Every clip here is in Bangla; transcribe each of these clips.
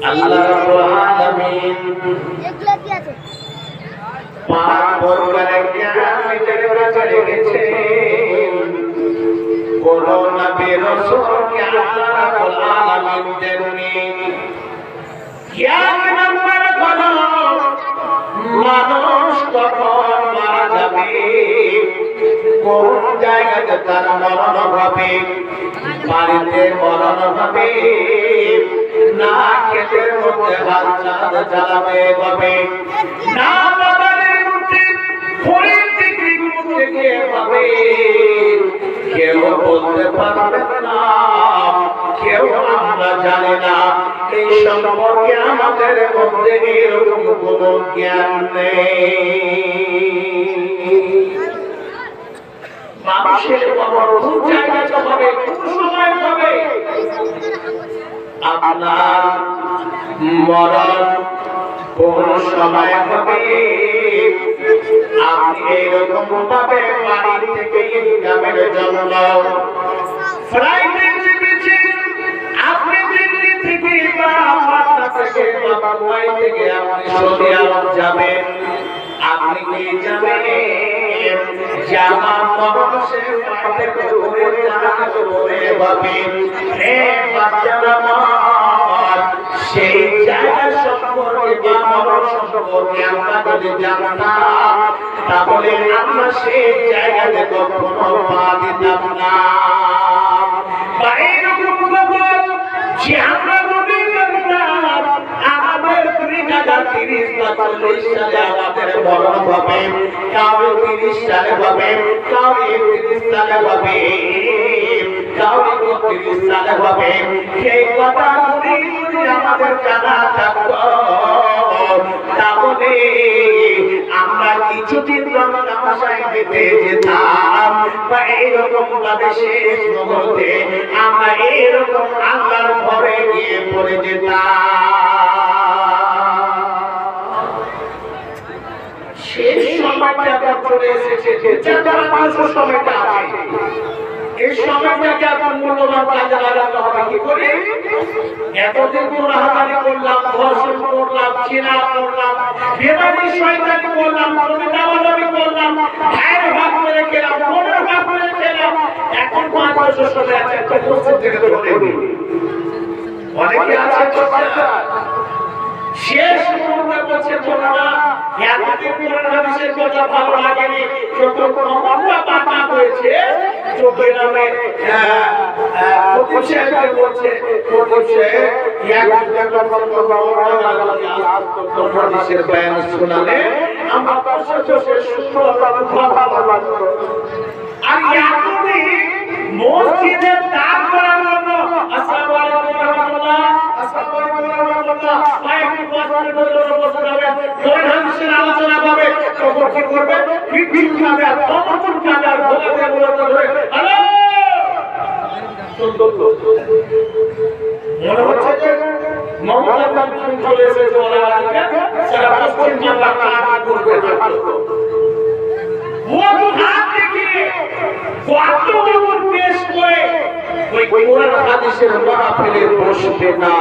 আল্লাহ রাব্বুল আলামিন পাক পরকালে কিয়ামতের কাছে রেখেছেন কোন নবী রাসূলকে আল্লাহ রাব্বুল আলামিন দেননি। কিয়ামতের পর মানুষ তখন মারা যাবে, কোন জায়গাতে তার মরণ হবে, বাড়িতে মরণ হবে না, ক্ষেতের মধ্যে হাল চালাবে হবে না, বাজারের মধ্যে ফড়িং বিক্রি করতে গিয়ে হবে, কেউ বলতে পারবে না, কেউ আমরা জানি না। এই সম্পর্কে আমাদের মধ্যে এরকম কোন জ্ঞান নেই। মানুষের কবর কোন জায়গাতে হবে, কোন সময় হবে, আপনার মরণ কোন সময় হবে, আপনি এরকম ভাবে বাড়ি থেকে ইনকামের জন্য ফ্লাইটে চেপেছেন, আপনি দিল্লি থেকে বা পাটনা থেকে বা মুম্বাই থেকে আপনি সৌদি আরব যাবেন, আপনি কি জানেন যে আমার মানুষের পাতে করে জানাতে করে ভাবে হে বাচ্চারা আমার, সেই জায়গা সম্পর্কে বা মানুষ সম্পর্কে আমরা যদি জানতাম তাহলে আমরা সেই জায়গাতে কখনো পা দিতাম না। বা এরকম খবর যে আমরা যদি জানতাম আমাদের 30 বা 40 সালে আমাদের মরণ হবে, কাউরে 30 সালে হবে, কাউরে 31 সালে হবে, কাউরে 32 সালে হবে, সেই কথাগুলি যদি আমাদের জানা থাকতো তাহলে আমরা কিছুদিন তামাশায় মেতে যেতাম, বা এইরকম ভাবে শেষ মুহূর্তে আমরা এইরকম আল্লাহর ঘরে গিয়ে পড়ে যেতাম। শেষ সময়টা চলে এসেছে, যে 4-5 সময়টা আছে, এই সময়টাকে আপনার মূল্যবান কাজে লাগাতে হবে। কি করে? এতদিন গুনাহগারি করলাম, ধর্ষণ করলাম, জিনা করলাম, বেমানি শয়তানি করলাম, জমিদারি করলাম, ভাইয়ের ভাগ করে খেলাম, বোনের ভাগ করে খেলাম, এখন 5 বছর চলে আছে, একটা মসজিদ থেকে ধরে নিই। অনেকে আছে শেষ মুহূর্তে বলছে তোমরা এতদিন কোরআন হাদিসের কথা ভালো লাগেনি, যখন মমতা পাতা হয়েছে চোখের নামে ফকির সাহেব বলছে হাদিসের বয়ান শোনালে আমার পাশে বসে সুন্দরতা ভালো লাগলো। আর এতদিন মসজিদের দান করার জন্য আসসালামু আলাইকুম ওয়া রাহমাতুল্লাহ, আসসালামু আলাইকুম ওয়া রাহমাতুল্লাহ, কয়েকটি বছরের মধ্যে বসে যাবে, কোরআন হাদিসের আলোচনা হবে, তখন কি করবে? বিপিন খাবে, তখন খাবে, আর বলাতে ধরে হ্যালো সুন্দর মনে হচ্ছে যে মমতা ব্যানার্জি চলে এসেছে, ওরা আজকে সারা পশ্চিম বাংলা কাজ করবে থাকতো। ও হাত দেখিয়ে কত বছর পেশ করে ওই কোরআন হাদিসের মাহফিলে বসবে না।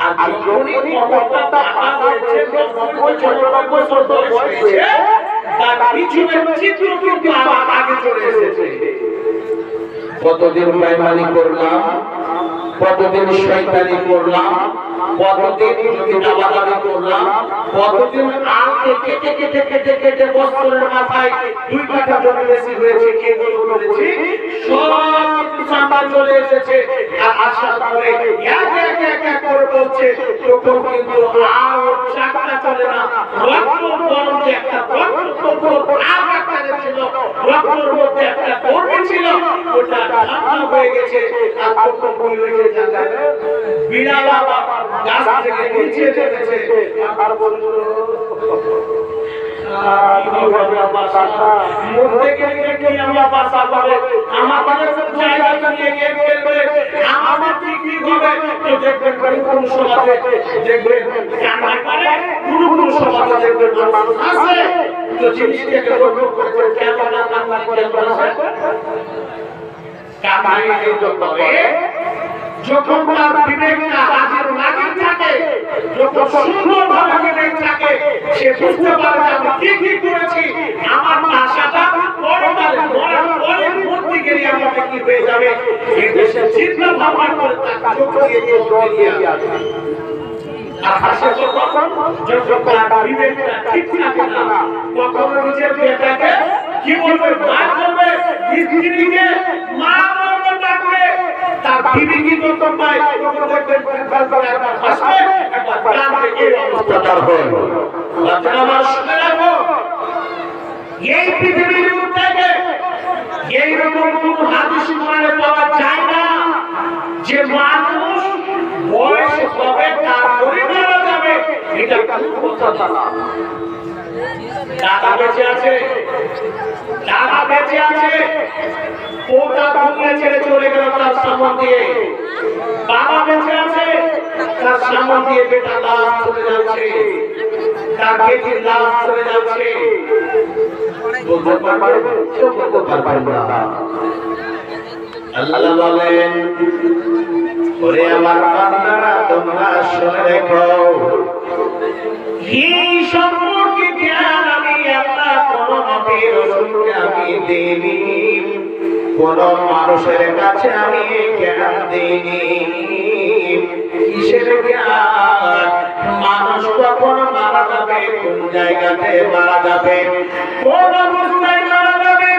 আর যখনই মমতা টাকা হয়েছে, 90 বছর বয়স হয়েছে, তার পিছনের চিত্র কিন্তু আমার আগে চলে এসেছে। কতদিন বেঈমানি করলাম, কতদিন শয়তানি করলাম, কতদিন জমিদারি করলাম, কতদিন আলকে কেটে কেটে কেটে কেটে বছরের মাথায় 2 কাঠা জমি বেশি হয়েছে, কেগুলো করেছি, সব কিছু আমার চলে এসেছে। আর আশা করে এক করে বলছে, তখন কিন্তু আর চাকরা চলে না। রক্ত গরম যে একটা রক্ত আর একটা ছিল, রক্তের মধ্যে একটা কর্মী ছিল, ওটা ঠান্ডা হয়ে গেছে। আর তখন বই হয়ে যায় বিড়াল আবার গাছ থেকে নিচে নেমেছে, আর বলল মধ্যে গেলে কি আমরা বাসা পাবে, আমাদের জায়গা নিয়ে গিয়ে ফেলবে, আমাদের কি হবে? তো দেখবেন কোন সমাজে দেখবেন কান্না করে, কোন সমাজে দেখবেন মানুষ আছে তো জিনিসটাকে রক্ষা করতে কেন না কান্না করে বসে কান্না এই জন্য করে, যখন তার বিবেকটা যখন সুন্দরভাবে বিবেক থাকে সে বুঝতে পারে যে আমি কি করেছি, আমার আশাটা পরকালে মরার পরে মরতে গেলে আমাকে কি হয়ে যাবে, এই দেশে চিন্তা ভাবনা করে তার চোখ দিয়ে চোখ বেরিয়ে আসে। আর হাসে যখন তার বিবেকটা ঠিক থাকে না, তখন নিজের বেটাকে কি বলবে, মা বলবে, স্ত্রীকে মা বলবে, ডাকবে, তার বিবি কি তখন পায়, তখন দেখবেন একবার হাসবে, একবার কাঁদবে, এই অবস্থাটার হয়। আমার শুনে রাখো, এই পৃথিবীর থেকে এইরকম কোন হাদিস কোরআনে পাওয়া যায় না যে মানুষ বয়স হবে তারপরে মারা যাবে, এটা কোনো কথা না। দাদা বেঁচে আছে, দাদা বেঁচে আছে, পোতা দুনিয়া ছেড়ে চলে গেল তার সামনে দিয়ে, বাবা বেঁচে আছে, তার সামনে দিয়ে বেটা লাশ চলে যাচ্ছে, তার বেটির লাশ চলে যাচ্ছে, বলতে পারবেন? কেউ বলতে পারবেন না। আল্লাহ বলেন, ওরে আমার বান্দারা তোমরা শুনে রেখো, এই সম্পর্কে জ্ঞান আমি আল্লাহ কোন নবী রাসূলকে আমি দেইনি, কোন মানুষের কাছে আমি জ্ঞান দেইনি। কিসের জ্ঞান? মানুষ কখন মারা যাবে, কোন জায়গাতে মারা যাবে, কোন অবস্থায় মারা যাবে,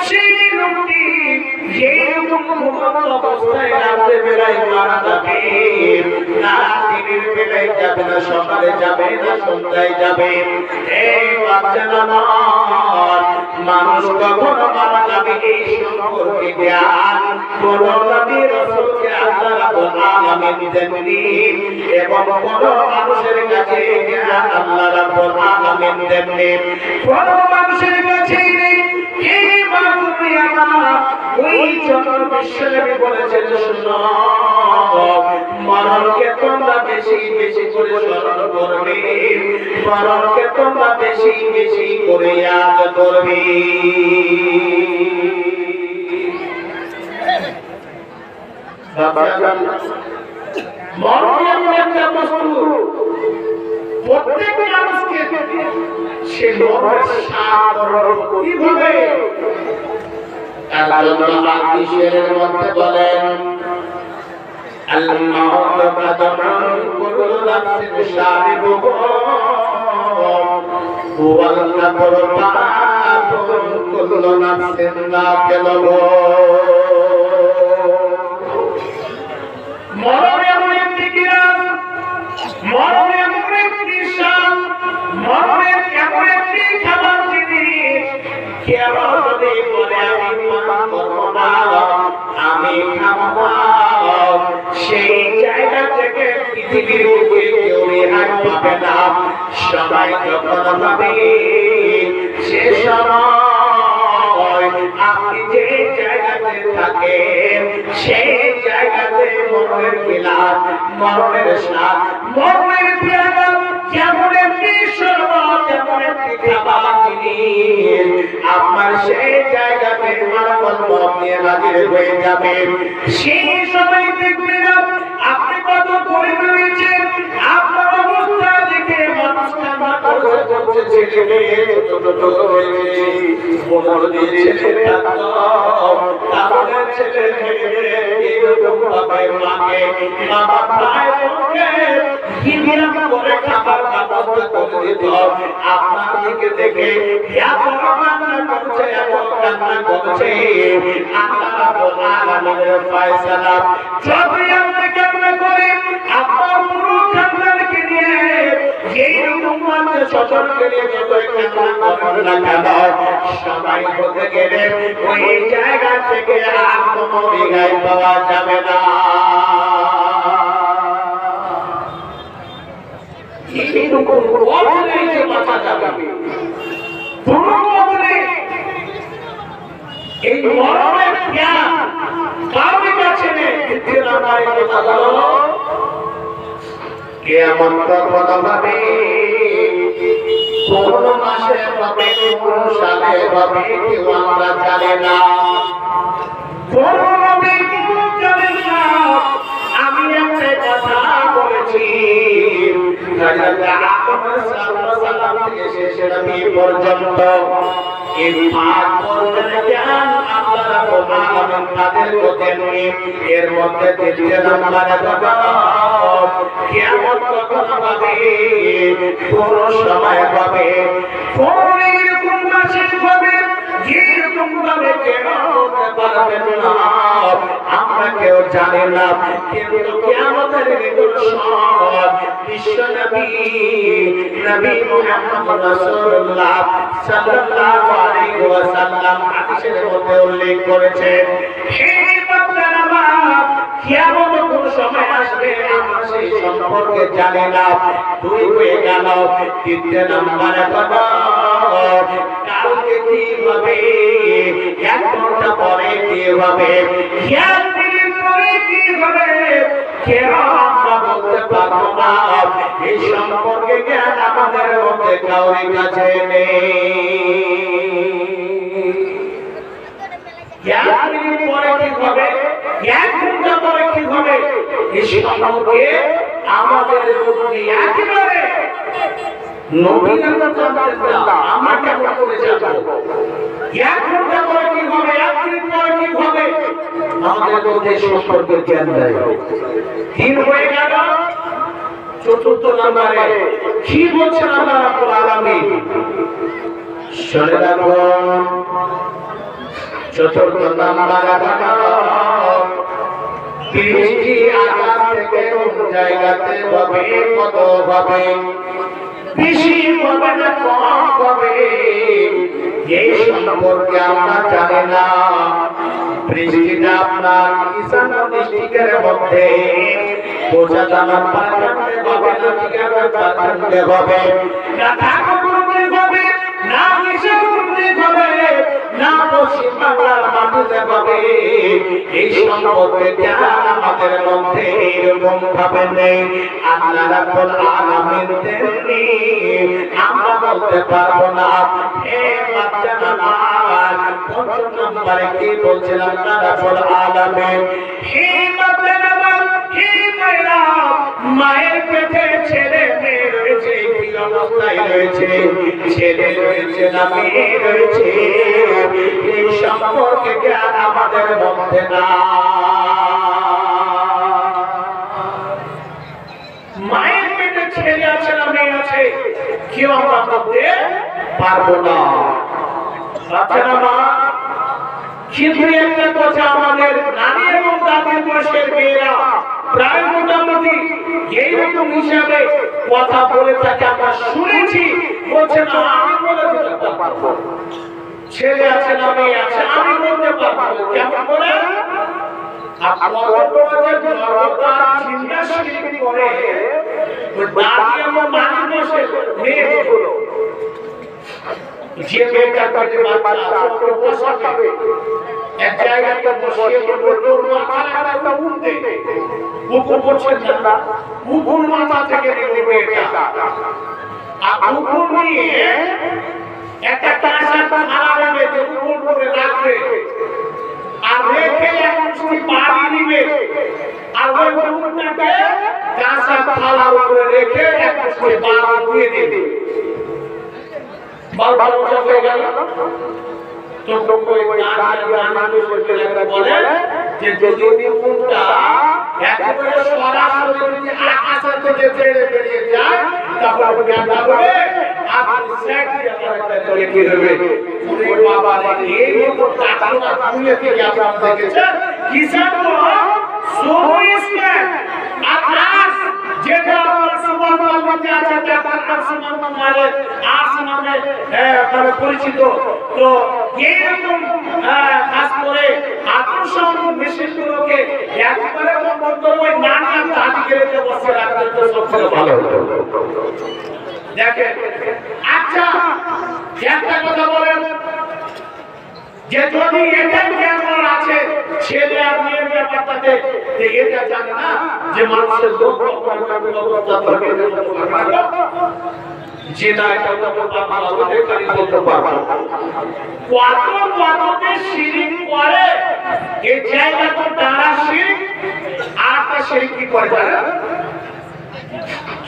সেই লোকটি যেরকম অবস্থায় রাতে বেলায় মারা যাবে, না দিনের বেলায় যাবে, না সকালে যাবে, না সন্ধ্যায় যাবে। এই বাচ্চারা মানুষ কখন মারা যাবে এই সম্পর্কে জ্ঞান কোন নবী রাসূলকে আল্লাহ রাব্বুল আলামিন দেননি, এবং কোন মানুষের কাছে জ্ঞান আল্লাহ রাব্বুল আলামিন দেননি, কোন মানুষের কাছে নেই। এই বাতুরি আমার ওই জন্য বিশ্বনবী বলেছেন, শুনো, মরণকে তোমরা বেশি বেশি করে স্মরণ করবে, মরণকে তোমরা বেশি বেশি করে ইয়াদ করবে। মরণ এমন একটা বস্তু, প্রত্যেক মানুষকে সে মরণের স্বাদ কিভাবে আল্লাহ হাদিসের মধ্যে বলেন, আল-মাউত কাদামান কুল্লু নাফসিন শারিবুহু ওয়াল কবর বাবুন কুল্লু নাফসিন নাকিলুহু। মরণ এমন একটি কিরাম, মরণ এমন একটি শান, মরণ এমন একটি খাবার জিনিস, কেউ যদি বলে আমি পান করব না, আমি খাবো না, সেই জায়গা থেকে পৃথিবীর বুকে কেউ রেহাই পাবে না। সবাই যখন পাবে সে সময় আপনি যে জায়গাতে থাকেন সেই জায়গাতে মরণের বিলাস, মরণের স্বাদ, মরণের পেয়ালা যেমন একটি শরবত, যেমন একটি খাবার জিনিস, আপনার সেই জায়গাতে মানবত নিয়ে হাজির হয়ে যাবে। সেই সময় দেখবেন আপনি কত গরিব রয়েছেন, আপনার অবস্থা দেখে মানুষ কান্না করছে, ছেলে মেয়ে ছোট ছোট হয়েছে, 15 দিন ছেলে থাকতো, তাহলে ছেলে মেয়ে এরকম ভাবে মাকে মা বাবায় বলকে হিমিরাম করে খাবার ব্যবস্থা করে দিত। আপনার দিকে দেখে এত কান্না করছে, এত কান্না করছে, আল্লাহ রাব্বুল আলামিনের ফয়সালা যদি আপনি কান্না করেন, আপনার পুরো খানদানকে নিয়ে এইরকম মানুষ সচরকে নিয়ে যতই কান্না করেন না কেন, সবাই হতে গেলে ওই জায়গা থেকে আর কোনো রেহাই পাওয়া যাবে না। এইরকম পথ নেই যে বাঁচা যাবে, কোনো পথ নেই। এই মরণের জ্ঞান কারোর কাছে নেই। দ্বিতীয় নাম্বারে কথা হলো কিয়ামত কখন হবে, কোন মাসে হবে, কোন সালে হবে, কেউ আমরা জানি না, কোন নবী কেউ জানেন না। আমি একটা কথা বলেছি, হযরত আদম আলাইহিস সালাম থেকে শেষ নবী পর্যন্ত এই পাঁচ বর্ণের জ্ঞান আল্লাহ রাব্বুল আলামিন তাদেরকে দেননি। এর মধ্যে দ্বিতীয় নম্বরে কিয়ামত কখন হবে, কোন সময় হবে, কোন এরকম মাসে হবে, এরকম ভাবে কেন হতে পারবে না আমরা কেউ জানি না। কিন্তু কিয়ামতের নিদর্শন বিশ্ব নবী মুহাম্মদ রাসূলুল্লাহ সাল্লাল্লাহু আলাইহি ওয়াসাল্লাম হাদিসের মধ্যে উল্লেখ করেছেন। হে বান্দারা, কিয়ামত কোন সময় আসবে আমরা সেই সম্পর্কে জানি না। দুই হয়ে গেল। তৃতীয় নম্বরে কথা, কালকে কি হবে, 1 ঘন্টা পরে কি হবে, 1 মিনিট পরে কি হবে, কেন আমরা বলতে পারবো না। এই সম্পর্কে জ্ঞান আমাদের মধ্যে কারোর কাছে নেই। 1 মিনিট পরে কি হবে, 1 ঘন্টা পরে কি হবে, এই সম্পর্কে আমাদের মধ্যে একেবারে নবীরা তো জানতেন না, আমরা কেমন করে জানবো 1 ঘন্টা পরে কি হবে, 1 মিনিট পরে কি হবে, আমাদের মধ্যে সম্পর্কে জ্ঞান দেয়। দিন হয়ে গেল। চতুর্থ নম্বরে কি বলছেন আল্লাহ রাব্বুল আলামিন, শুনে রাখুন। চতুর্থ নম্বরে বৃষ্টি আকাশ থেকে কোন জায়গাতে হবে, কত হবে, বেশি হবে না কম হবে, এই সম্পর্কে আমরা জানি না। বৃষ্টিটা আপনার ঈশান ডিস্ট্রিক্টের মধ্যে বোঝা জানার পাঠাতে হবে না, ঠিকানা পাঠাতে হবে না, ঠাকুরকে হবে না, নিশানকে হবে না, পশ্চিম বাংলার মাটিতে হবে। এই সম্পর্কে জ্ঞান আমাদের মধ্যে এরকম ভাবে নেই। আল্লাহ রাব্বুল আলামিন দেননি, আমরা বলতে পারবো না। হে বাচ্চারা, পঞ্চম নম্বরে কি বলছেন আল্লাহ রাব্বুল আলামিন, হে বাচ্চারা, হে মায়েরা, মায়ের পেটে ছেলে মেয়ে রয়েছে, কি অবস্থায় রয়েছে, ছেলে রয়েছে না মেয়ে রয়েছে, এই সম্পর্কে জ্ঞান আমাদের মধ্যে না। মায়ের পেটে ছেলে আছে না মেয়ে আছে, কেউ আমরা বলতে পারবো না। বাচ্চারা মা, কিন্তু একটা কথা, আমাদের নানি এবং দাদির বয়সের মেয়েরা প্রায় মোটামুটি এইরকম হিসাবে কথা বলে থাকে, আমরা শুনেছি। বলছে না, আমি বলে দিতে পারবো, ছেলে আছে না মেয়ে আছে আমি বলতে পারবো। কেমন বলে? যে মেয়েটার পেটে বাচ্চা আছে বসাবে এক জায়গাতে বসিয়ে তোর মাথাটা একটা উঠতে মুকুল করছেন না, মুকুল মাথা থেকে নেবে এটা, আর মুকুল নিয়ে একটা কাঁচা থালা নেবে, মুকুল করে রাখবে, আর রেখে এক মুষ্টি পানি দিবে, আর ওই মুকুলটাকে কাঁচা থালার উপরে রেখে এক মুষ্টি পানি দিয়ে দেবে। ভালো হয়ে গেল। তো কোই গান বলে যে যদি মুখটা একেবারে সরাসরি আকাশ থেকে বেরিয়ে যায় তাহলে জ্ঞানটা হবে, আর সেট দিয়ে কি হবে। ওরে বাবা রে, এই মতো টাকলা খুলে দিয়ে আপনারা দেখেছেন কিসের তো সোইসকে আকাশ যেটা সুবহানাল্লাহ মধ্যে আছে, তার আসমান মানে আসমানে মানে পরিচিত। তো এইরকম কাজ করে আকর্ষণ মেশিনগুলোকে একবারে বন্ধ ওই নানা দাদি গেলে বসে রাখতে তো সবচেয়ে ভালো হতো। দেখেন, আচ্ছা একটা কথা বলেন, যে যদি এটা জ্ঞান আছে ছেলে আর মেয়ের ব্যাপারটাতে, যে এটা জানে না যে মানুষের লোক অবস্থা থাকে, যে না এটা বলতে পারবো কতকে শিরিক করে, এই জায়গাটা তারা শিরিক, আর একটা শিরিক কি করে জানেন?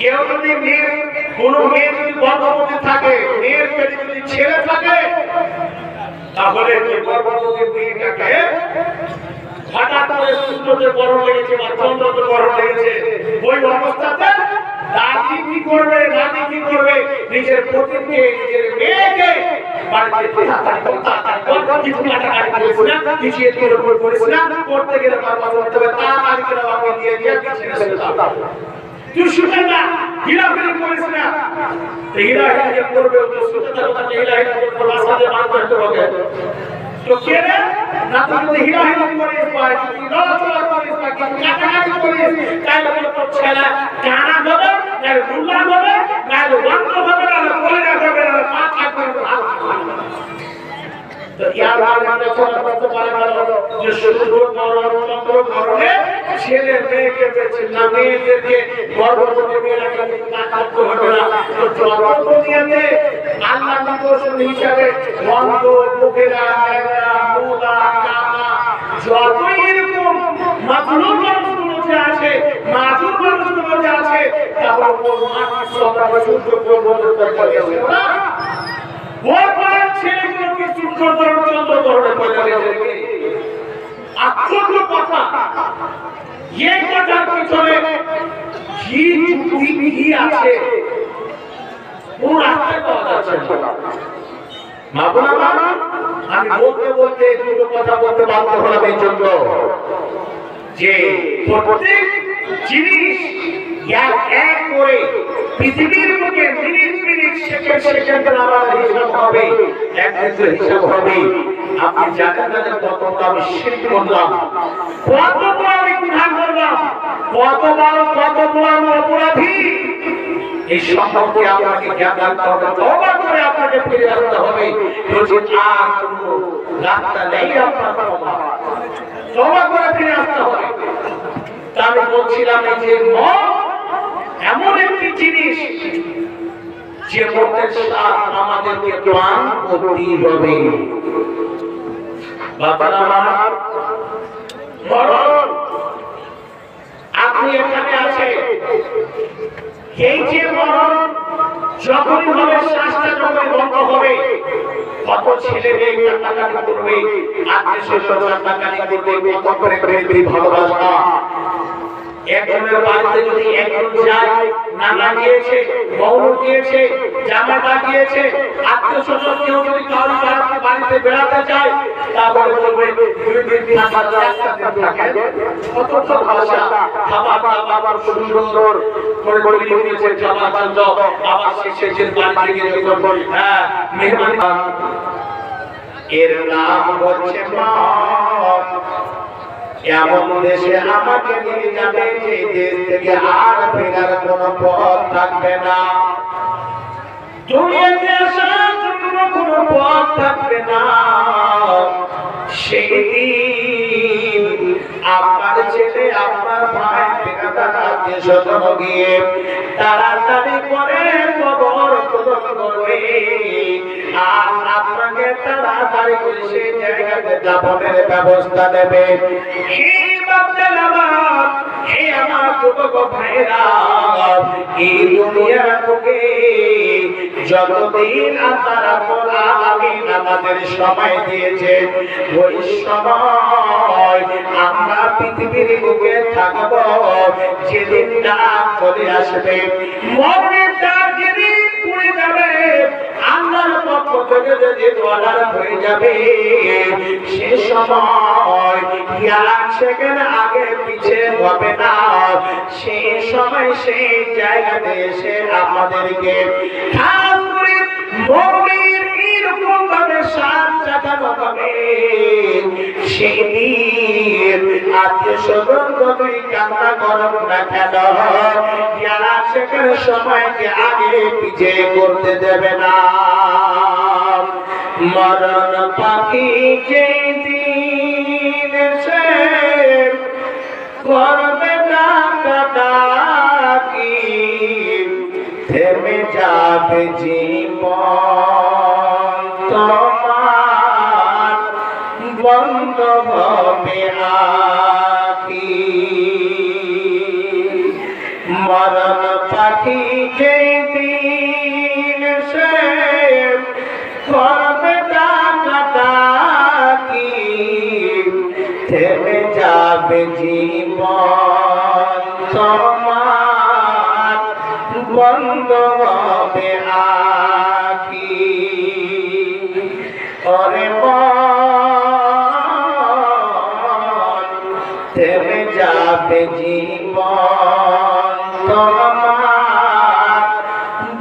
কেউ যদি কোনো মেয়ে যদি গর্ভবতী থাকে, মেয়ের পেটে যদি ছেলে থাকে, তাহলে গর্ভবতী মেয়েটাকে হঠাৎ করে সূর্যতে গরম লেগেছে বা চন্দ্রতে গরম লেগেছে, ওই অবস্থাতে দাদি কি করবে, নানি কি করবে, নিজের পতিকে, নিজের মেয়েকে করতে গেলে তাড়াতাড়ি করে আমাকে দিয়ে দিয়ে তুই শুনে না, হিরাহিরি করিস না। হিরাহিরি যে করবে, হিরাহিরি করবে, তো কে রে না, তুই হিরাহিরি করিস, নড়াচড়া করিস, কাটাকাটি করিস, তাহলে তোর ছেলে কানা হবে, নাহলে রুল্লা হবে, নাহলে বন্ধ হবে, নাহলে কলিরা হবে, নাহলে পা থাকবে না। তো ইয়ার মানে ছোট করতে পারে না যে সূর্য চন্দ্র গরমে ছেলে মেয়েকে পেছে না, মেয়েদেরকে গর্ভবতী মেয়েরাকে কাটাতে হবে না। তো যত দুনিয়াতে আল্লাহ নিদর্শন হিসাবে বন্ধ, মুখেরা, মুলা, কানা, যতই এরকম মাজলুম মানুষগুলো যে আছে, মাজুর মানুষগুলো যে আছে, তাহলে ওর মাটির সন্তান সূর্য গর্ভবতী করতে না। ওর মায়ের ছেলেগুলোকে সূর্য চন্দ্র গরমে পরিণত। আশ্চর্য কথা, এই কথার পিছনে কি যুক্তি কি আছে কোন রাস্তায় পাওয়া যাচ্ছে না। আমি বলতে বলতে দুটো কথা বলতে বাধ্য হলাম এই জন্য যে প্রত্যেক জিনিস এক এক করে পৃথিবীর বুকে মিনিট মিনিট সেকেন্ড সেকেন্ড আমাদের হিসাব হবে, এক হিসাব হবে। আপনি জানেন না কতটা আমি শিরক করলাম, কত বড় আমি গুনাহ করলাম, কত বড় আমি অপরাধী। এই সম্পর্কে আপনাকে জ্ঞান রাখতে হবে, তওবা করে আপনাকে ফিরে আসতে হবে। যদি আর কোনো রাস্তা নেই আপনার তওবা করে ফিরে আসতে হবে। তা আমি বলছিলাম যে মত এমন একটি জিনিস যে মতের সাথে আমাদেরকে প্রাণ করতেই হবে। বাবারা আমার মরণ আপনি এখানে আছে, এই যে মরণ যখনই হবে, শ্বাসটা যখন বন্ধ হবে, কত ছেলে মেয়ে কান্নাকাটি করবে, আত্মীয়-স্বজন কান্নাকাটি করবে, কত করে প্রেম ভালোবাসা। একজনের বাড়িতে যদি একজন যায়, নানা গিয়েছে, বউ গিয়েছে, জামাতা গিয়েছে, আত্মীয়-স্বজন কেউ যদি কারো বাড়িতে বেড়াতে যায়, তারপরে বলবে দুই দিন থাকেন, কত ভালোবাসা, খাবার দাবার সুন্দর করে করে দিয়েছে, জামা বান্ধ, আবার শেষে বাড়ি গিয়ে যখন মেহমানি, এর নাম হচ্ছে মা। এমন দেশে আমাকে নিয়ে যাবে যে দেশ থেকে আর ফেরার কোনো পথ থাকবে না, দুনিয়াতে আসার জন্য কোনো পথ থাকবে না। সেই দিন আপনার ছেলে, আপনার ভাই, আত্মীয়-স্বজন গিয়ে তাড়াতাড়ি করে কবর খনন করবে, আর আপনাকে তাড়াতাড়ি করে সেই জায়গাতে দাফনের ব্যবস্থা নেবে। হে আমার যুবক ভাইরা, এই দুনিয়ার বুকে যতদিন আল্লাহ রাব্বুল আলামিন আমাদের সময় দিয়েছে, ওই সময় আমরা পৃথিবীর বুকে থাকব। যেদিনটা চলে আসবে, মরণের ডাক যেদিন পড়ে যাবে, আল্লাহর পক্ষ থেকে যদি অর্ডার হয়ে যাবে, সে সময় এক সেকেন্ড আগে পিছে হবে না। সেই সময় সেই জায়গাতে এসে আমাদেরকে খাস করে মরণের এরকম ভাবে সাত জাগানো হবে। সেই দিন আত্মীয়-স্বজন যতই কান্না করুক না কেন, এক সেকেন্ড সময়কে আগে পিছে করতে দেবে না। মরণ পাখি যেদিন সে করবে ডাকাডাকি, থেমে যাবে জীবন তোমার, বন্ধ হবে আখি। মরণ পাখি যেদিন সে করবে ডাকাডাকি থেমে যাবে জীবন তোমার বন্ধ হবে আখি ওরে মন থেমে যাবে জীবন তোমার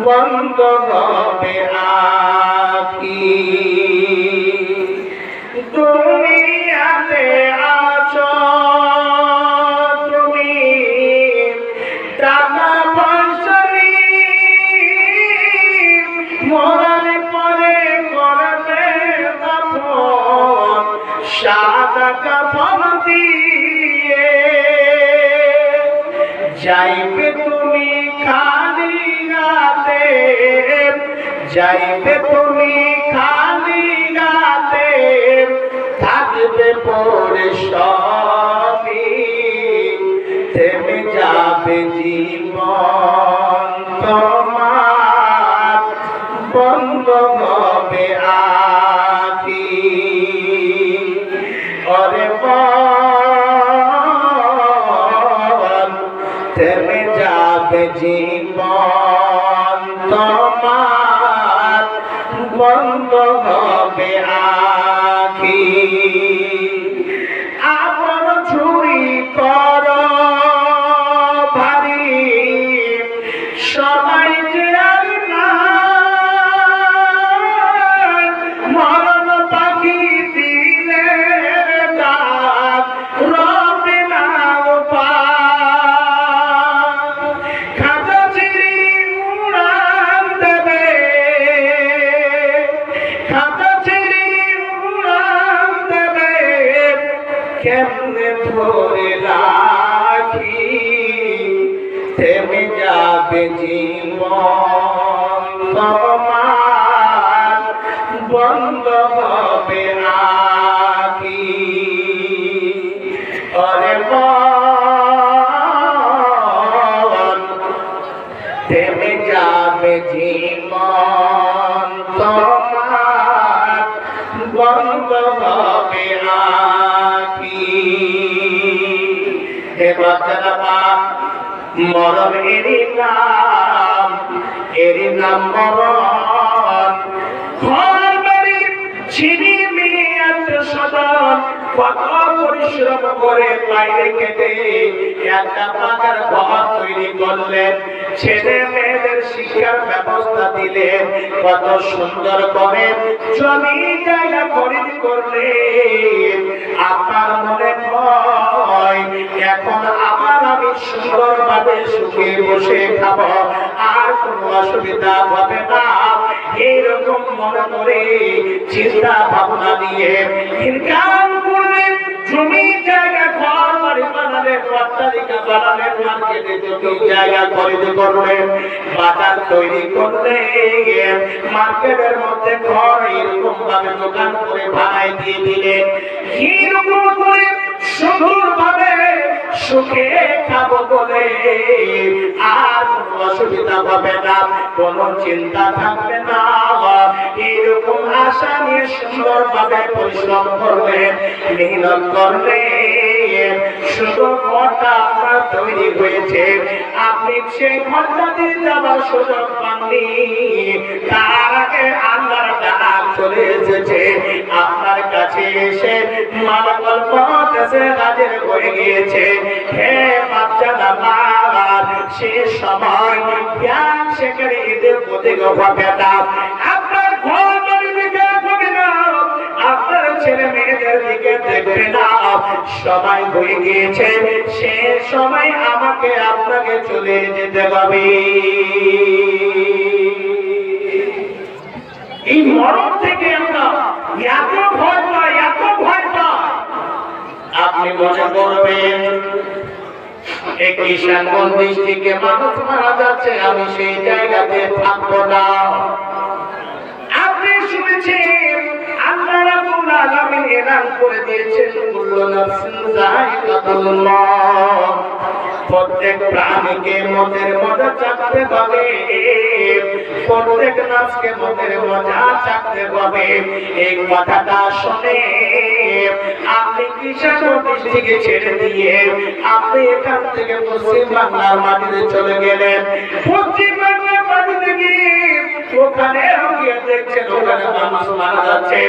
বন্ধ হবে আখি দুনিয়াতে আছো তুমি টাকা পয়সা মরার পরে করবে কাফন সাদা কাফন দিয়ে যাইবে তুমি খালি গাতে যাইবে তুমি খালি গাতে থাকবে পরে সবই থেমে যাবে জীবন তোমার বন্ধ হবে আখি ওরে মন থেমে যাবে জীবন তোমার বন্ধ হবে আখি আপন চুরি কর ভারী সবাই যে আর না মরণ পাখি দিলে ডাক রবে না খাতা চিরি উড়ান দেবে খাতা চিরি উড়ান দেবে কেমনে ধরে রাখি থেমে যাবে জীবন তোমার বন্ধ হবে আখি ওরে মন থেমে যাবে জীবন তোমার বন্ধ হবে আখি হে বাচ্চারা মরণ এরই নাম মরণ ঘর বাড়ি ছিনি মিয়াত সদন কত পরিশ্রম করে বাইরে কেটে একটা পাকার ঘর তৈরি করলেন ছেলে মেয়েদের শিক্ষার ব্যবস্থা দিলেন কত সুন্দর করে জমি জায়গা খরিদ করলেন আপনার মনে হয় এখন আবার আমি সুন্দরভাবে সুখে বসে খাবো আর কোনো অসুবিধা হবে না এইরকম মনে করে চিন্তা ভাবনা দিয়ে ইনকাম করলেন জমি জায়গা ঘর বাড়ি বানালেন অট্টালিকা বানালেন মার্কেটে জমি জায়গা খরিদ করলেন বাজার তৈরি করলেন মার্কেটের মধ্যে ঘর এরকম ভাবে দোকান করে ভাড়ায় দিয়ে দিলেন এরকম করে সুন্দরভাবে সুখে খাবো বলে আর কোনো অসুবিধা হবে না কোনো চিন্তা থাকবে না এরকম আশা নিয়ে সুন্দরভাবে পরিশ্রম করলেন মেহনত করলেন শুধু ঘরটা আপনার তৈরি হয়েছে আপনি সেই ঘরটাতে যাবার সুযোগ পাননি তার আগে আল্লাহর ডাক চলে এসেছে আপনার কাছে এসে মালাকুল মউত এসে হাজির হয়ে গিয়েছে হে বাচ্চারা আমার শেষ সময় জ্ঞান সেখানে ঈদের প্রতীক হবে না আপনার ঘর বাড়ির দিকে হবে না আপনার ছেলে মেয়েদের দিকে দেখবে না সময় হয়ে গিয়েছে সে সময় আমাকে আপনাকে চলে যেতে হবে এই মরণ থেকে আমরা এত ভয় পাই আপনি মনে করবেন এই কিষানগঞ্জ ডিস্ট্রিক্টে মানুষ মারা যাচ্ছে আমি সেই জায়গাতে থাকবো না আপনি শুনেছেন আল্লাহ রাব্বুল আলামিন এলান করে দিয়েছেন কুল্লু নাফসিন যায়িকাতুল মউত, প্রত্যেক প্রাণীকে মতের মজা চাখতে হবে, প্রত্যেক নাফসকে মতের মজা চাখতে হবে। এই কথাটা শুনে আপনি কিশোর দৃষ্টিকে ছেড়ে দিয়ে আপনি এখান থেকে পশ্চিম বাংলার মাটিতে চলে গেলেন। পশ্চিম বাংলার মাটিতে গিয়ে ওখানে গিয়ে দেখছেন ওখানে মানুষ মারা যাচ্ছে,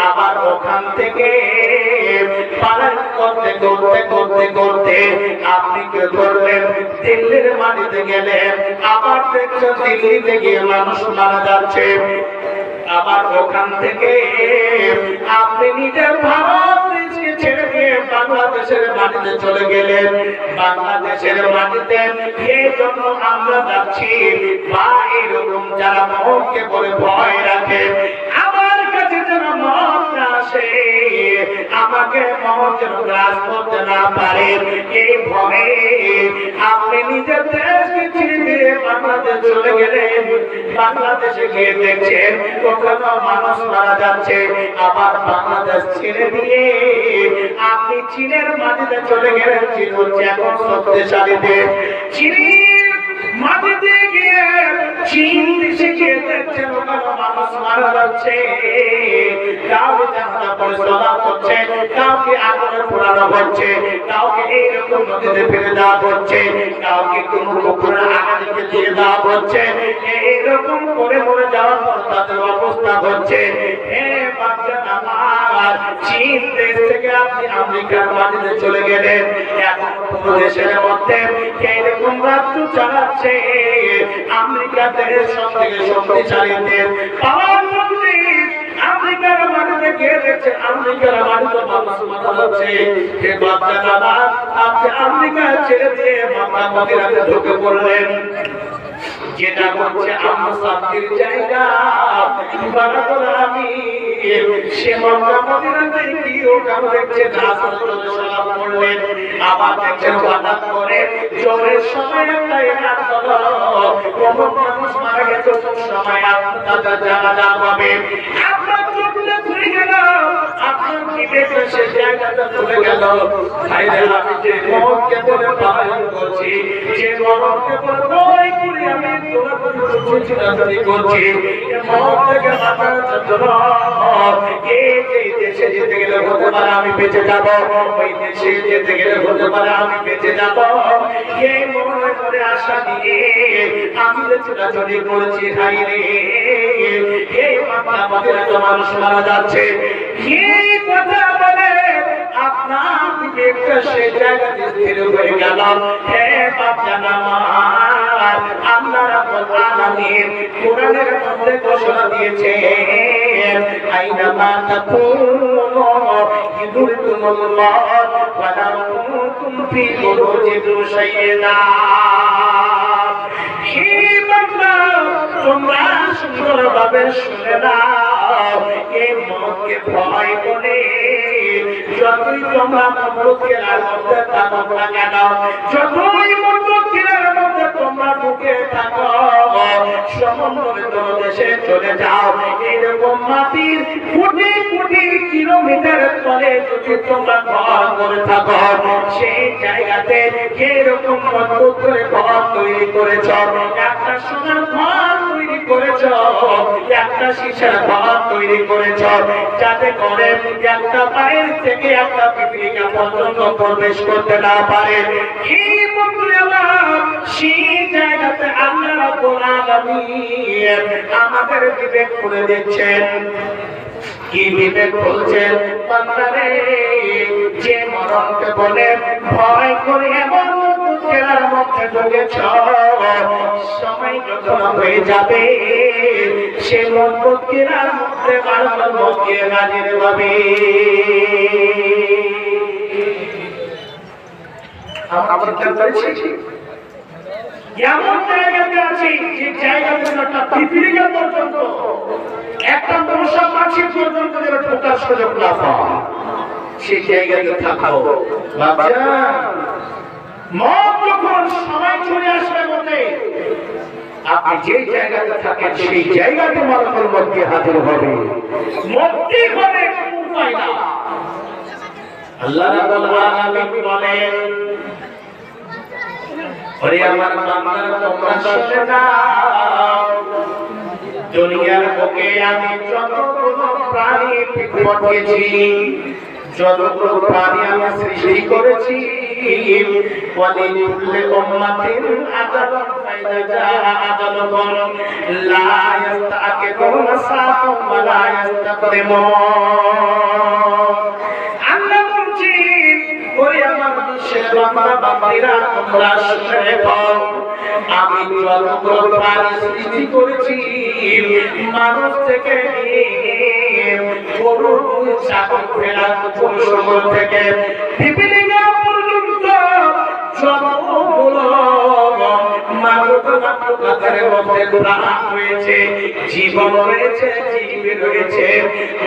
আবার ওখান থেকে পালন করতে করতে করতে করতে আপনি কি করলেন, দিল্লির মাটিতে গেলেন, আবার দেখছেন দিল্লিতে গিয়ে মানুষ মারা যাচ্ছে, আবার ওখান থেকে আপনি নিজের ভারত দেশকে ছেড়ে দিয়ে বাংলাদেশের মাটিতে চলে গেলেন। বাংলাদেশের মাটিতে এই জন্য আমরা যাচ্ছি বা এরকম যারা মহকে বলে ভয় রাখে, আমার কাছে যেন মত না আসে, আমাকে মত যেন গ্রাস করতে না পারে, এই ভয়ে আপনি নিজের দেশকে ছেড়ে দিয়ে বাংলাদেশ চলে গেলেন। বাংলাদেশে গিয়ে দেখছেন ওখানে মানুষ মারা যাচ্ছে, আবার বাংলাদেশ ছেড়ে দিয়ে আপনি চীনের মাটিতে চলে গেলেন। চীন হচ্ছে এখন শক্তিশালী দেশ, চীনের মাটিতে গিয়ে চীন দেশে গিয়ে দেখছেন ওখানে মানুষ মারা যাচ্ছে, কাউকে জানালা পরে চলা হচ্ছে, কাউকে আগুনে পোড়ানো হচ্ছে, কাউকে এইরকম নদীতে ফেলে দেওয়া হচ্ছে, কাউকে কোনো পুকুরে আগুনে দিয়ে দেওয়া হচ্ছে, এইরকম করে মরে যাওয়ার পর তাদের অবস্থা হচ্ছে। হে বাচ্চারা আমার, চীন দেশ থেকে আপনি আমেরিকার মাটিতে চলে গেলেন, এখন পুরো দেশের মধ্যে এইরকম রাজ্য চালাচ্ছে আমেরিকা দেশ সবথেকে শক্তিশালী দেশ, পাওয়ার আমেরিকার মাটিতে গিয়ে দেখছেন আমেরিকার মাটিতে মানুষ মারা যাচ্ছে। হে বাচ্চারা, আপনি আমেরিকা ছেড়ে দিয়ে মক্কা মদিনাতে ঢুকে পড়লেন, যেটা হচ্ছে আমার শান্তির জায়গা। আমি সে মক্কা মদিনাতে গিয়ে ওখানে দেখছেন রাসূলুল্লাহ সাল্লাল্লাহু আলাইহি পড়লেন, আবার দেখছেন হঠাৎ করে জোরের সময় একটা এলান হলো, অমুক মানুষ মারা গেছে, সময় আপনাদের জানাজা হবে। আপনার চোখে ঘুরে গেল, আপনার বিবেক সে জায়গাটা চলে গেল। ভাইরা, আমি যে মরণকে বলে পালন করছি, যে মরণকে বলে ভয় করি, আমি চিন্তাধারি করছি, মরণ থেকে বাঁচার জন্য এই দেশে যেতে গেলে হতে পারে আমি বেঁচে যাব, ওই দেশে যেতে গেলে হতে পারে আমি বেঁচে যাব, এই মরণের পরে আশা নিয়ে আমি যে ছোটাছুটি করেছি। হাই রে, এই মাথা আমাদের এত মানুষ মারা যাচ্ছে, এই কথা বলে আপনার বিবেকটা সে জায়গাতে স্থির হয়ে গেল। হে বাচ্চারা আমার, আল্লাহ রাব্বুল আলামিন কোরআনের মধ্যে ঘোষণা দিয়েছেন, আইনামা তাকুনু ইউদরিকুমুল্লাহ ওয়া লা কুনতুম ফি বুরুজিন মুশাইয়্যাদা। হে বান্দা, তোমরা সুন্দরভাবে শুনে নাও, এই মতকে ভয় করে যতই তোমরা মূর্খের মধ্যে থাকো না কেন, যতই মূর্খের মধ্যে তোমরা ঢুকে থাকো, সমুদ্রের তলদেশে চলে যাও, এরকম মাটির কোটি কোটি কিলোমিটার তলে যদি তোমরা ঘর করে থাকো, সেই জায়গাতে এরকম মজবুত করে ঘর তৈরি করেছ, একটা সোনার ঘর তৈরি করেছ, একটা শীষের ঘর তৈরি করেছ, যাতে করে একটা বাইরে থেকে একটা পিপিলিকা পর্যন্ত প্রবেশ করতে না পারে। এই বন্ধুরা, সেই জায়গাতে আল্লাহ রাব্বুল আলামিন আমাদের বিবেক খুলে দিচ্ছেন। কি বিবেক বলছেন? বান্দারে, যে মরণকে বলে ভয় করে এমন খেলার মধ্যে ঢুকেছ, সময় যখন হয়ে যাবে সে মজবুত খেলার মধ্যে বারবার মধ্যে হাজির হবে। আমরা এমন জায়গাতে আছি যে জায়গাতে একটা পিপিলিকা পর্যন্ত, একটা মশা মাছি পর্যন্ত যেন ঢোকার সুযোগ না পায়, সেই জায়গাতে থাকো। বাচ্চা, মত যখন সময় চলে আসবে মতে, আপনি যে জায়গাতে থাকেন সেই জায়গাতে মালাকুল মউত হাজির হবে। মরতে হবে, পাই না। আল্লাহ রাব্বুল আলামিন বলেন, ওরে আমার বান্দারা তোমরা শুনে নাও, দুনিয়ার বুকে আমি যতগুলো প্রাণী পাঠিয়েছি, যতগুলো প্রাণী আমি সৃষ্টি করেছি, ওয়ালিকুল্লি উম্মাতিন আজালুন ফাইদা জাআ আজালুহুম লা ইস্তাকিরুনা সাআতান ওয়া লা ইস্তাকদিমুন। আল্লাহ বলছেন, ওরে আমার বিশ্বের বান্দা বান্দীরা তোমরা শুনে নাও, আমি যতগুলো প্রাণী সৃষ্টি করেছি, মানুষ থেকে গরু, ছাগল, ভেড়া, পশুগুলো থেকে পিপিলিকা পর্যন্ত যতগুলো মানবতার মধ্যে প্রাণ রয়েছে, জীবন রয়েছে, জীব রয়েছে,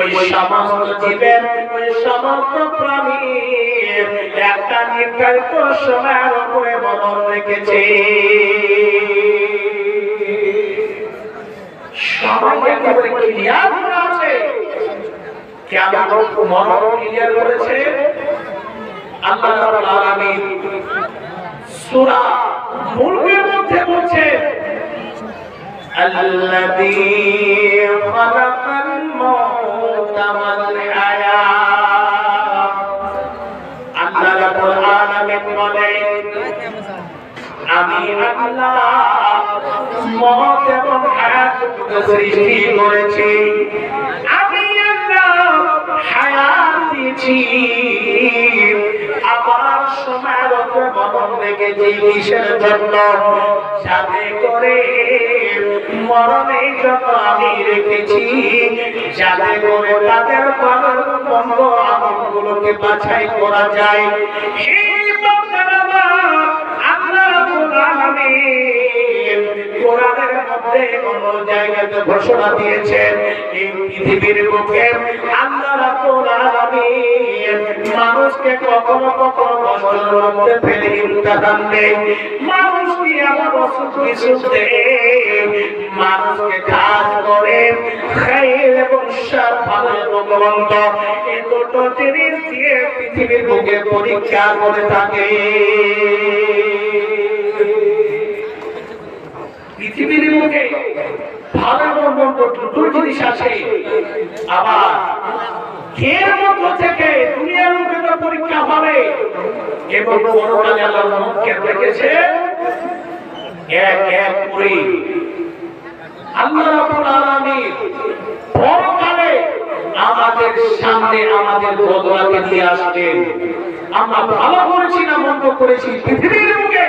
ওই সমস্ত জীবের, ওই সমস্ত প্রাণীর একটা নির্ধারিত সময়ের উপরে মরণ রেখেছে। সময় একেবারে ক্লিয়ার করা আছে, কেমন মরণ ক্লিয়ার করেছে আল্লাহ রাব্বুল আলামিন সূরা মুলকের মধ্যে বলছে, আল্লাযী খালাকাল মাউতা ওয়াল হায়াত। আল্লাহ রাব্বুল আলামিন বলেন, আমি আল্লাহ মওত এবং হায়াতকে সৃষ্টি করেছি, আমি আল্লাহ হায়াত দিয়েছি, আবার সময়ের উপরে মরণ রেখেছি। কিসের জন্য? যাতে করে মরণের জন্য আমি রেখেছি, যাতে করে তাদের ভালো মন্দ আমলগুলোকে বাছাই করা যায়। এই বান্দারা আল্লাহ রাব্বুল আলামিন কোরআনের মধ্যে কোন জায়গাতে ঘোষণা দিয়েছেন, এই পৃথিবীর বুকে আল্লাহ রাব্বুল আলামিন মানুষকে কখনো কখনো কষ্টের মধ্যে ফেলে ইমতিহান দেয়, মানুষকে আবার অসুখ বিসুখ দেয়, মানুষকে কাজ করে খাইর এবং শার, ভালো এবং মন্দ, এই দুটো জিনিস দিয়ে পৃথিবীর বুকে পরীক্ষা করে থাকে। পৃথিবীর মুখে ভালো এবং মন্দ দুটো জিনিস আছে, আবার এর মধ্য থেকে দুনিয়ার মুখে তো পরীক্ষা হবে, এবং পরকালে আল্লাহ মুখকে রেখেছে এক এক করে। আল্লাহ রাব্বুল আলামিন পরকালে আমাদের সামনে আমাদের বদলাকে নিয়ে আসবেন, আমরা ভালো করেছি না মন্দ করেছি, পৃথিবীর মুখে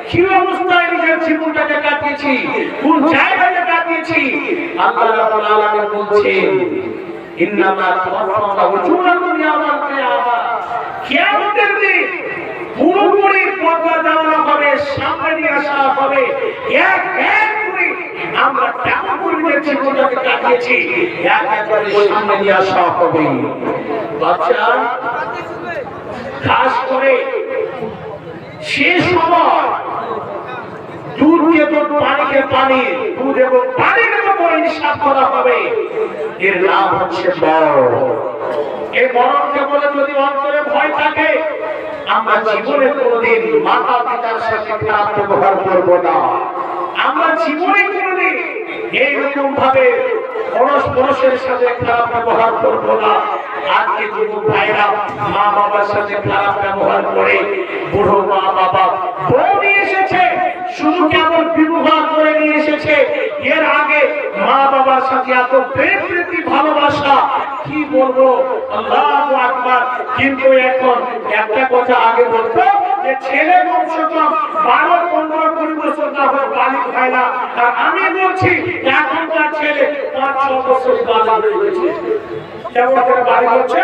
কি অবস্থায় নিজের জীবনটাকে কাটিয়েছি, কোন জায়গায় কাটিয়েছি। আল্লাহ রাব্বুল আলামিন বলছেন, ইন্নামা তুওয়াফাউনা উজুরাকুম ইয়াওমাল কিয়ামা, কিয়ামতের দিন পুরোপুরি পর্দা দেওয়া হবে, সামনে নিয়ে আসা হবে, এক এক করে আমরা কেমন করে নিজের জীবনটাকে কাটিয়েছি এক এক করে সামনে নিয়ে আসা হবে। বাচ্চা খাস করে শেষ সময় দুধকে দুধ, পানিকে পানি, দুধ এবং পানির মতো হিসাব করা হবে। এর নাম হচ্ছে মরণ। এই মরণকে বলে যদি অন্তরে ভয় থাকে, আমরা জীবনে কোনোদিন মাতা পিতার সাথে খারাপ ব্যবহার করবো না, আমরা জীবনে কোনোদিন এইরকম ভাবে পরস্পরের সাথে খারাপ ব্যবহার করবো না। আজকে যুবক ভাইরা মা বাবার সাথে খারাপ ব্যবহার করে, বুড়ো মা বাবা বউ নিয়ে এসেছে, শুধু কেমন ব্যবহার করে নিয়ে এসেছে, এর আগে মা বাবার সাথে এত প্রেম প্রীতি ভালোবাসা, কি বলবো, আল্লাহু আকবার। কিন্তু এখন একটা কথা আগে বলতো যে ছেলে কমসেকম 12-15-20 বছর না হয় বালিক হয় না, আর আমি বলছি এখনকার ছেলে 5-6 বছর বালিক হয়ে গেছে। কেমন করে বালিক হচ্ছে?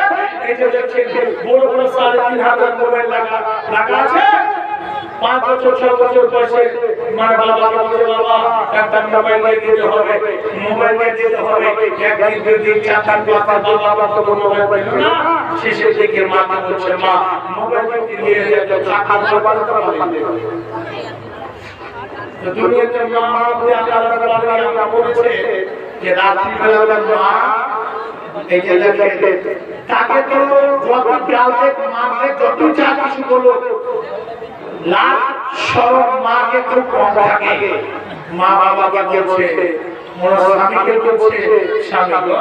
এই যে দেখছেন বড় বড় 3,500 মোবাইল লাগা আছে, 5 বছর 6 বছর বয়সে মানে বাবাকে বলছে, বাবা একটা মোবাইল দিতে হবে, মোবাইল দিতে হবে, একদিন দুদিন 4-5 বছর বাবা তো মোবাইল পাইল না, শেষে থেকে মাকে বলছে, মা মোবাইল দিয়ে দিয়ে টাকা মোবাইল তো পাবে। তো দুনিয়াতে মা বাবা আল্লাহ বলেছে যে রাত্রি বেলা মা এই যে তাকে তো যত গালতে মারলে যত যা কিছু বলো লাভ সব মাকে খুব কম থাকে। মা বাবাকে বলছে, মোর স্বামীকে বলছে, স্বামী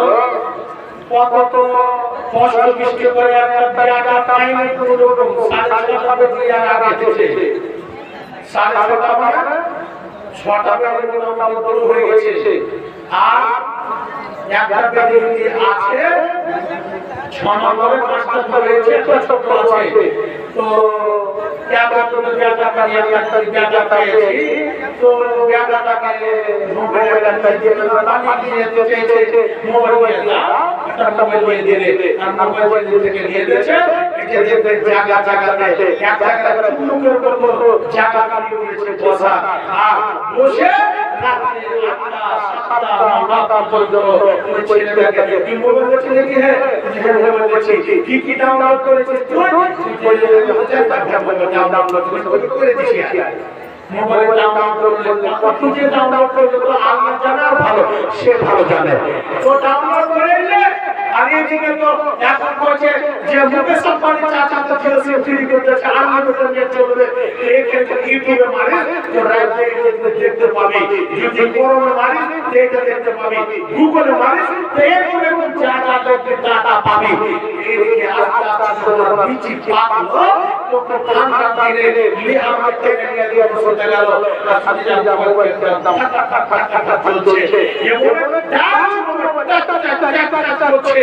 কত কষ্ট বৃষ্টি করে একটা বিরাটা টাইমে কোনো রকম 6:30 দিয়ে আগেছে 6:30 মানে 6টা বেজে মোটামুটি হয়ে গেছে আর একটা বেজে আছে 6 নম্বরে 5টা ধরেছে একটা ছোট আছে তো তো মোবাইলটা দিয়ে মোবাইল দিয়ে দিলে আর মোবাইল থেকে দিয়ে দিয়েছে এটা যে জায়গা জায়গাতে এক জায়গায় লোকের মতো জায়গা কাটি করেছে বসা আর বসে রাতে 8টা 7টা 9টা পর্যন্ত ছেলেটাকে কি মোবাইল ছেলে কি হ্যাঁ মোবাইল বলছি কি ডাউনলোড করেছে তুই বলে ডাউনলোড করে দিছি মোবাইল ডাউনলোড করলে কত যে ডাউনলোড করলে তো আল্লাহ জানে আর ভালো সে ভালো জানে তো ডাউনলোড করে নিলে আর এদিকে তো এখন কইছে যে মুকেশ আম্বানি চাচা তো ছিল সে ফ্রি করতেছে আর আমি তো নিয়ে চলবে এই ইউটিউবে মারি তো রাইট দেখতে পাবি যদি করোনা মারি দেখতে পাবি গুগলে মারি তো এরকম এরকম চাচা ডাটা পাবি এদিকে আস্তে আস্তে বিচি পাবলো তো প্রাণ দিলে লি আমার থেকে নিয়ে দিয়ে বসে গেল আর সাথে যা মোবাইল চলছে এমন ডাটা হচ্ছে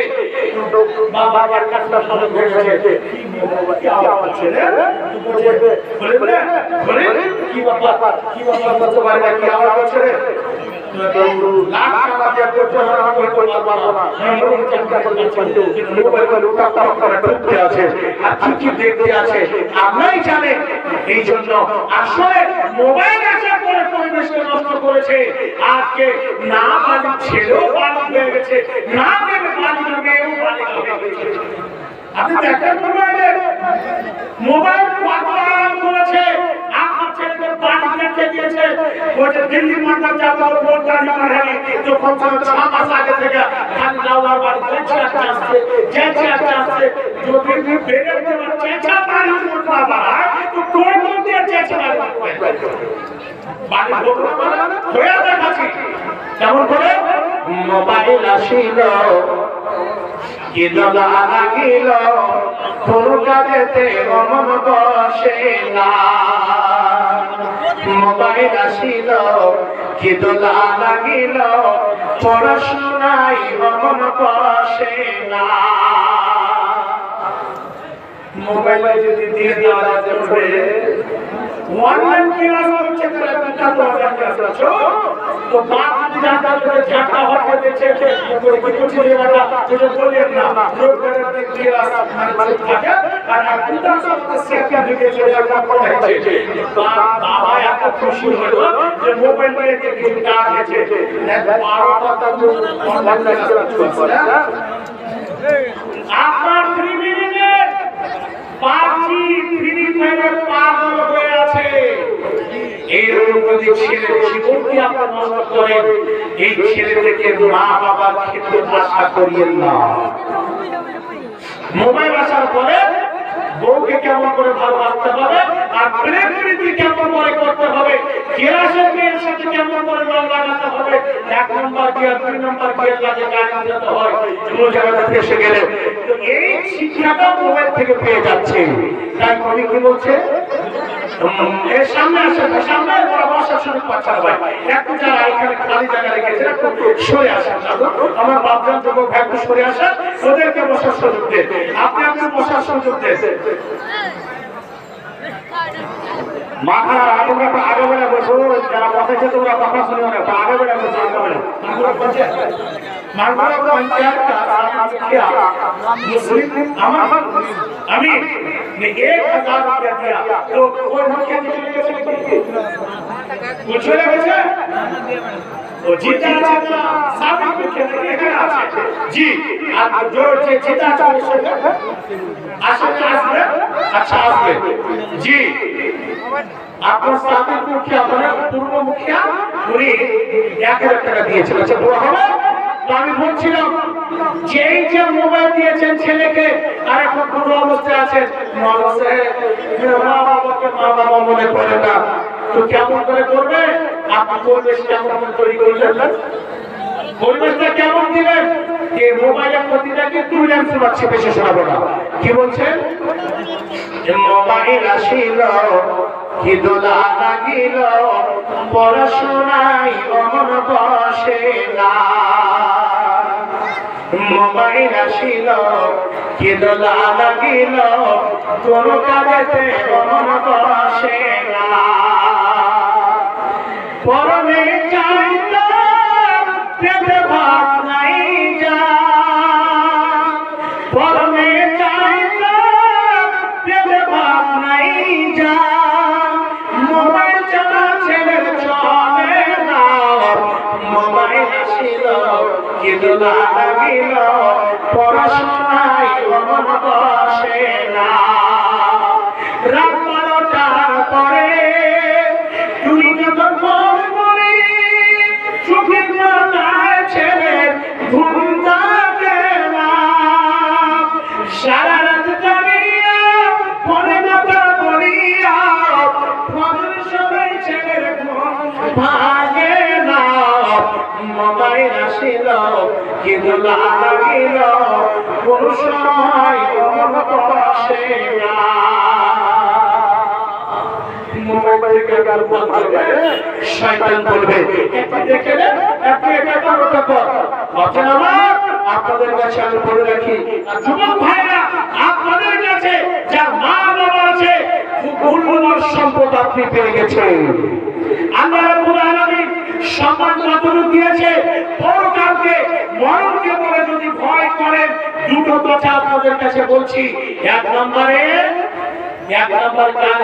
বাবার কাছটা শুনে ঘুরেছে কি মোবাইল কি আওয়াজ ছেলে বলে কি ব্যাপার করতে পারে কি আওয়াজ হচ্ছে রে লাখ টাকা দিয়ে করতে পারবো না মোবাইল চিন্তা করতে কিন্তু মোবাইল উঠাতে করে ঢুকতে আছে আর কি দেখতে আছে আমরাই জানে এই জন্য আসলে মোবাইল আসার পরে পরিবেশকে নষ্ট করেছে আজকে না মালিক ছেলেও বালিক হয়ে গেছে না দেবে বালিক মেয়েও বালিক হয়ে গেছে আপনি দেখেন মোবাইল কত আরাম করেছে আপনার ছেলেকে বাড়ি রেখে দিয়েছে বলছে দিল্লি মান্দার যাবো রোড গাড়ি মারানি তো কম সে কম 6 মাস আগে থেকে খালি লাউলার বাড়ি চেঁচা আসছে যদি বেড়ে দেওয়া চেঁচা বাড়ি উঠ না বাড়ায় তো তোর মধ্যে চেঁচা বাড়ি ঢোকনা মানে হয়ে দেখাচ্ছি কেমন করে মোবাইল আসিল কি দলা লাগিল কোন কাজেতে মন বসে না মোবাইল আসিল কি দলা লাগিল পড়াশোনাই মন বসে না মোবাইল যদি দিয়ে দেওয়া যাবে অনলাইন ক্লাস হচ্ছে একটা তো অনলাইন ক্লাস আছে তো বাদ জানতে করে ঝাঁকা হতে দিচ্ছে করে কিছু দেওয়াটা যেটা বলেন না রোড করে ক্লাস মানে থাকে আর দুটা সবটা সেটা দিকে চলে যাওয়া পড়াইছে বাবা এত খুশি হলো যে মোবাইল নিয়ে কিছু কাজ আছে 12টা তো অনলাইন ক্লাস করছে আপনার 3 মিনিটে পাঁচি ফ্রি ফায়ারে পাগল হয়ে আছে এইরকম যদি ছেলে জীবনকে আপনার নষ্ট করেন এই ছেলে থেকে মা বাবার ক্ষেত্রে আশা করিয়েন না মোবাইল আসার পরে বউকে কেমন করে ভালোবাসতে হবে আর প্রেম প্রীতি কেমন করে করতে হবে ক্লাসের মেয়ের সাথে কেমন করে রং লাগাতে হবে 1 নম্বর কি আর 2 নম্বর কি লাগে গান দিতে হয় কোনো জায়গাতে ফেসে গেলে তো এই শিক্ষাটা মোবাইল থেকে পেয়ে যাচ্ছে তাই কবি কি বলছে এর সামনে আসে সামনে বড় বসার সুযোগ পাচ্ছেন ভাই একটু যারা এখানে খালি জায়গা রেখেছে একটু সরে আসেন আমার বাপজান যুবক ভাই একটু সরে আসেন ওদেরকে বসার সুযোগ দেন আপনি আপনি বসার সুযোগ দেন মাথা তোমরা তো আগে বেড়ে বসো যারা বসেছে তোমরা কথা শুনে না আগে বেড়ে বসো আগে বেড়ে মানবরা পঞ্চায়েত আমি 1000 টাকা দিয়া তো ওই মুখে চলে গেছে ও জিতা আছে না সাবিক মুখে এখানে আছে জি আর জোর যে জিতা আছে আসলে আসবে আচ্ছা আসবে জি আপনার সাবিক মুখিয়া মানে পূর্ব মুখিয়া উনি 1000 টাকা দিয়েছেন আচ্ছা বড় হবে তো আমি বলছিলাম যে এই যে মোবাইল দিয়েছেন ছেলেকে আর এখন কোনো অবস্থায় আছেন মানুষে মা বাবা মনে করে না, তো কেমন করে করবে? আপনি পরিবেশ কেমন করে তৈরি করলেন, পরিবেশটা কেমন দিলেন? যে মোবাইলের প্রতিটাকে তুললেন, শোনাচ্ছি, বেশি শোনাবো না। কি বলছেন? মোবাইল আসিল কি দোলা লাগিল, পড়াশোনায় অমন বসে না। মোবাইল আসিল কি দোলা লাগিল, কোন কাজেতে অমন বসে না। পরনে চাইল পেটে ভাত নাই যা, পরনে চাইল পেটে ভাত নাই যা। মোবাইল চালা ছেলের চলে না, মোবাইল আসিল কি দোলা লাগিল, পড়াশোনায় মন বসে না। রাত 12টার পরে তুই যখন ফোন করি, চোখের মাথায় ছেলের ঘুম থাকে না। সারা রাত জাগিয়া ফোনে মাথা পড়িয়া, ফোনের সময় ছেলের ঘুম ভাঙে না। মোবাইল আসিল কি দোলা লাগিল, কোন সময় মন বসে না। মোবাইল থেকে গাল বলবে, শয়তান বলবে একটু দেখে নে, একটু এটা ওটা কর। অথচ আমার আপনাদের কাছে আমি বলে রাখি, আর যুবক ভাইরা আপনাদের কাছে যার মা বাবা আছে, মূল্যবান সম্পদ আপনি পেয়ে গেছেন। আল্লাহ রাব্বুল আলামিন সম্মান যতটুকু দিয়েছে, পরকালকে মরণকে বলে যদি ভয় করেন, দুটো কথা আপনাদের কাছে বলছি। এক নম্বর কাজ